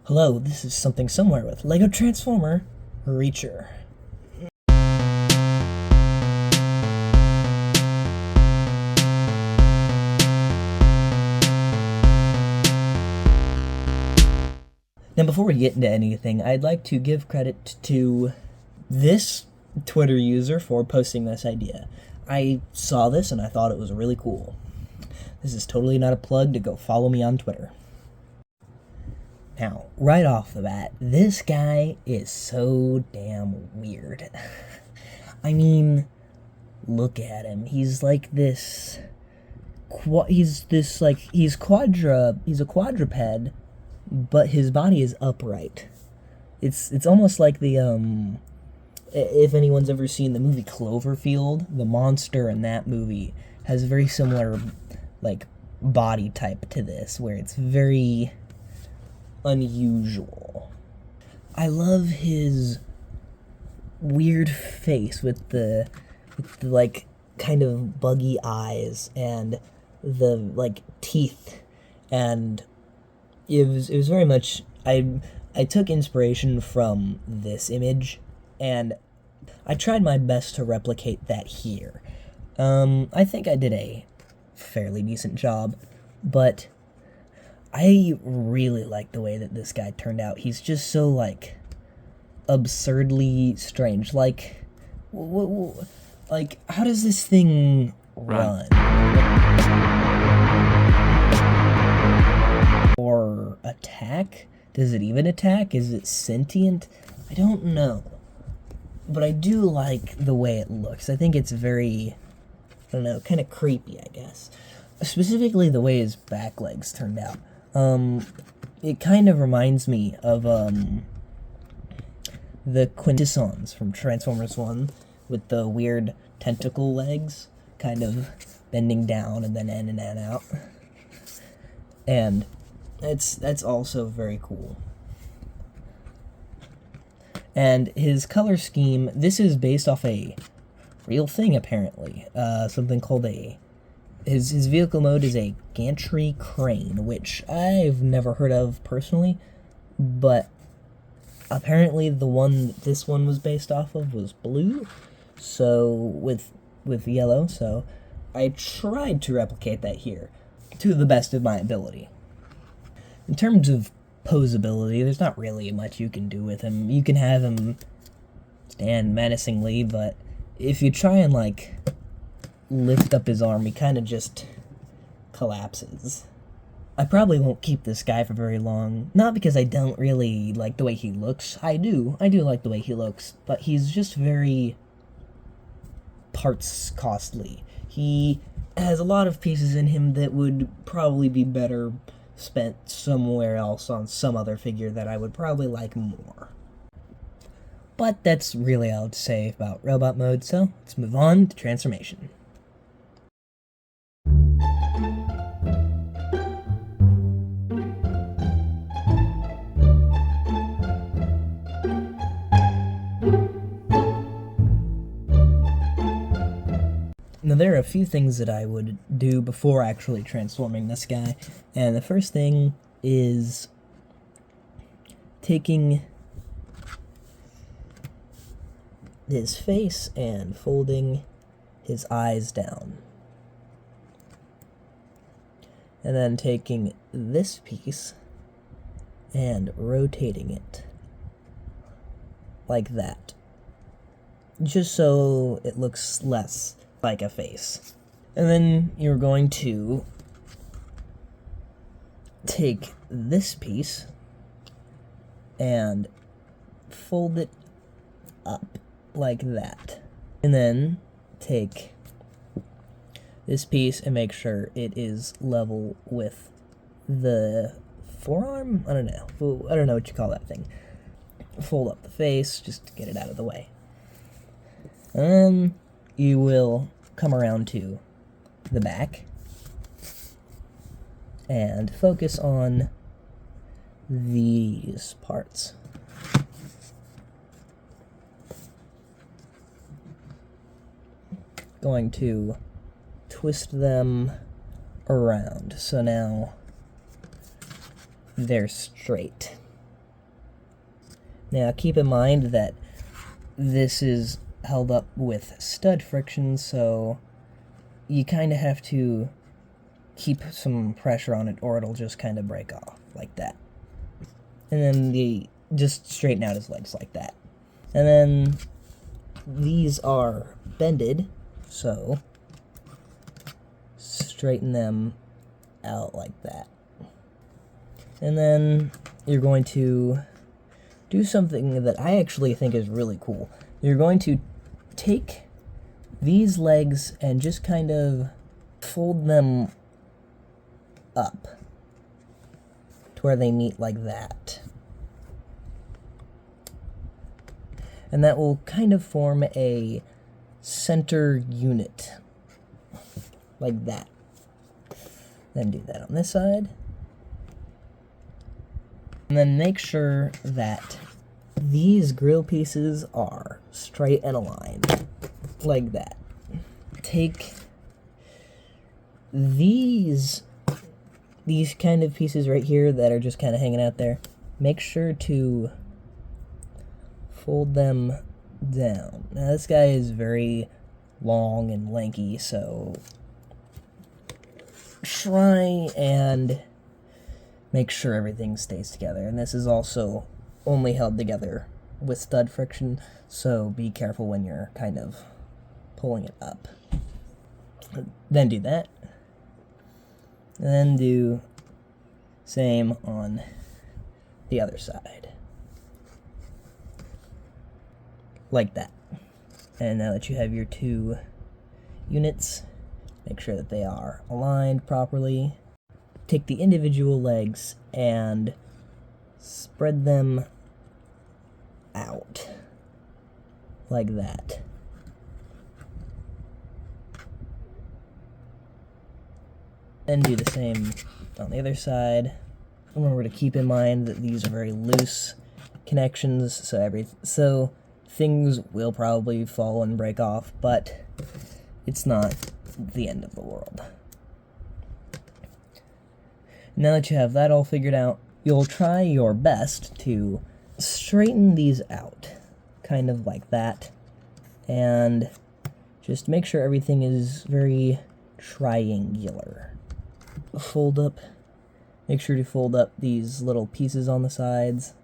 Hello, this is Something Somewhere with LEGO Transformer Reacher. Now, before we get into anything, I'd like to give credit to this Twitter user for posting this idea. I saw this and I thought it was really cool. This is totally not a plug to go follow me on Twitter. Now, right off the bat, this guy is so damn weird. I mean, look at him. He's like this. He's a quadruped, but his body is upright. It's almost like the if anyone's ever seen the movie Cloverfield, the monster in that movie has a very similar like body type to this, where it's very unusual. I love his weird face with the like kind of buggy eyes and the like teeth, and it was very much I took inspiration from this image and I tried my best to replicate that here. I think I did a fairly decent job, but I really like the way that this guy turned out. He's just so, like, absurdly strange. Like, how does this thing run? Or attack? Does it even attack? Is it sentient? I don't know. But I do like the way it looks. I think it's very, I don't know, kind of creepy, I guess. Specifically the way his back legs turned out. It kind of reminds me of, the Quintessons from Transformers 1 with the weird tentacle legs, kind of bending down and then in and then out. And that's also very cool. And his color scheme, this is based off a real thing, apparently. Something called his vehicle mode is a gantry crane, which I've never heard of personally, but apparently this one was based off of was blue, so with yellow, so I tried to replicate that here to the best of my ability. In terms of posability, there's not really much you can do with him. You can have him stand menacingly, but if you try and like lift up his arm, he kind of just collapses. I probably won't keep this guy for very long, not because I don't really like the way he looks. I do like the way he looks, but he's just very parts costly. He has a lot of pieces in him that would probably be better spent somewhere else on some other figure that I would probably like more. But that's really all to say about robot mode, so let's move on to transformation. Now, there are a few things that I would do before actually transforming this guy, and the first thing is taking his face and folding his eyes down, and then taking this piece and rotating it like that, just so it looks less like a face. And then you're going to take this piece and fold it up like that. And then take this piece and make sure it is level with the forearm? I don't know what you call that thing. Fold up the face just to get it out of the way. And then you will come around to the back and focus on these parts. Going to twist them around, so now they're straight. Now keep in mind that this is held up with stud friction, so you kind of have to keep some pressure on it or it'll just kind of break off like that. And then just straighten out his legs like that. And then these are bended, so straighten them out like that. And then you're going to do something that I actually think is really cool. You're going to take these legs and just kind of fold them up to where they meet like that. And that will kind of form a center unit like that. Then do that on this side. And then make sure that these grill pieces are straight and aligned like that. Take these kind of pieces right here that are just kind of hanging out there. Make sure to fold them down. Now this guy is very long and lanky, so try and make sure everything stays together. And this is also only held together with stud friction, so be careful when you're kind of pulling it up. Then do that. And then do same on the other side. Like that. And now that you have your two units, make sure that they are aligned properly. Take the individual legs and spread them out like that. And do the same on the other side. Remember to keep in mind that these are very loose connections, so things will probably fall and break off, but it's not the end of the world. Now that you have that all figured out, you'll try your best to straighten these out, kind of like that, and just make sure everything is very triangular. Make sure to fold up these little pieces on the sides,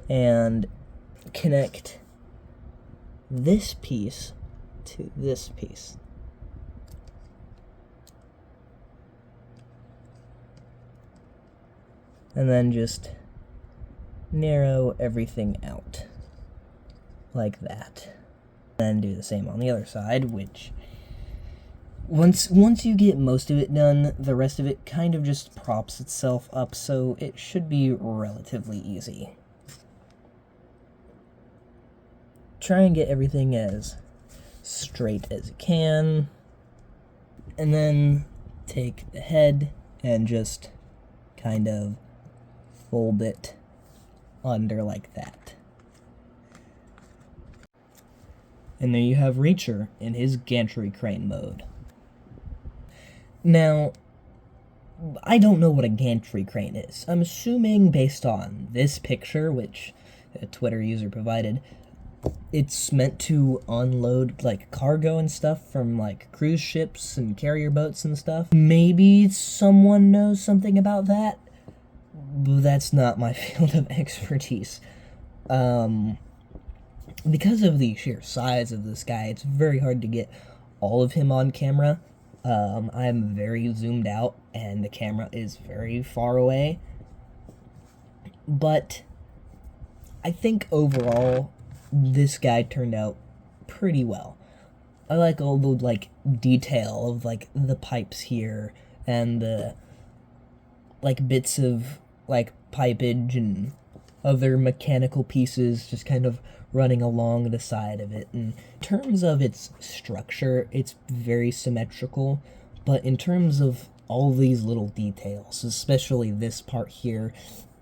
and connect this piece to this piece. And then just narrow everything out like that. Then do the same on the other side, which once you get most of it done, the rest of it kind of just props itself up, so it should be relatively easy. Try and get everything as straight as you can, and then take the head and just kind of fold it under like that. And there you have Reacher in his gantry crane mode. Now, I don't know what a gantry crane is. I'm assuming based on this picture, which a Twitter user provided, it's meant to unload like cargo and stuff from like cruise ships and carrier boats and stuff. Maybe someone knows something about that. That's not my field of expertise. Because of the sheer size of this guy, it's very hard to get all of him on camera. I'm very zoomed out, and the camera is very far away. But I think overall, this guy turned out pretty well. I like all the like detail of like the pipes here and the like bits of like pipage and other mechanical pieces just kind of running along the side of it. And in terms of its structure, it's very symmetrical, but in terms of all these little details, especially this part here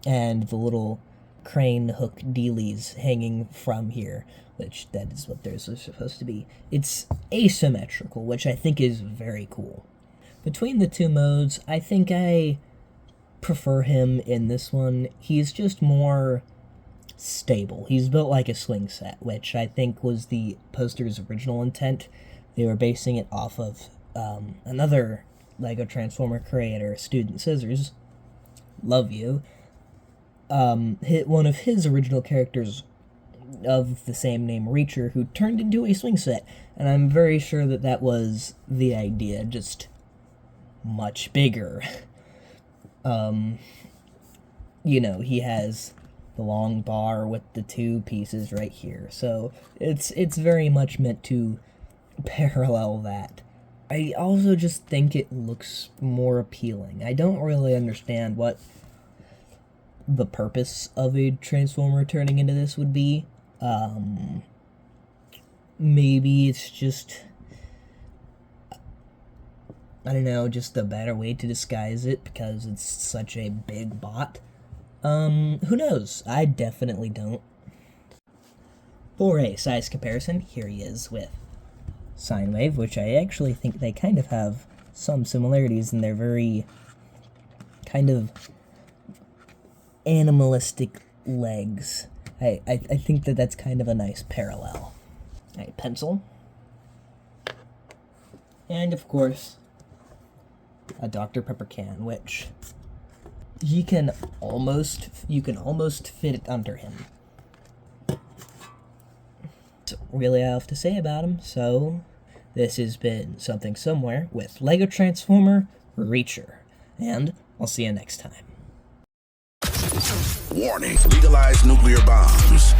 and the little crane hook dealies hanging from here, which that is what they're supposed to be, it's asymmetrical, which I think is very cool. Between the two modes, I think I prefer him in this one. He's just more stable. He's built like a swing set, which I think was the poster's original intent. They were basing it off of another Lego Transformer creator, Student Scissors. Love you. One of his original characters of the same name, Reacher, who turned into a swing set, and I'm very sure that that was the idea, just much bigger. You know, he has the long bar with the two pieces right here, so it's very much meant to parallel that. I also just think it looks more appealing. I don't really understand what the purpose of a Transformer turning into this would be. Maybe it's just, I don't know, just a better way to disguise it because it's such a big bot. Who knows? I definitely don't. For a size comparison, here he is with Sine-Wave, which I actually think they kind of have some similarities, and they're very kind of animalistic legs. I think that that's kind of a nice parallel. A pencil. And, of course, a Dr. Pepper can, which you can almost fit it under him. That's really all I have to say about him, so this has been Something Somewhere with Lego Transformer Reacher, and I'll see you next time. Warning, legalize nuclear bombs.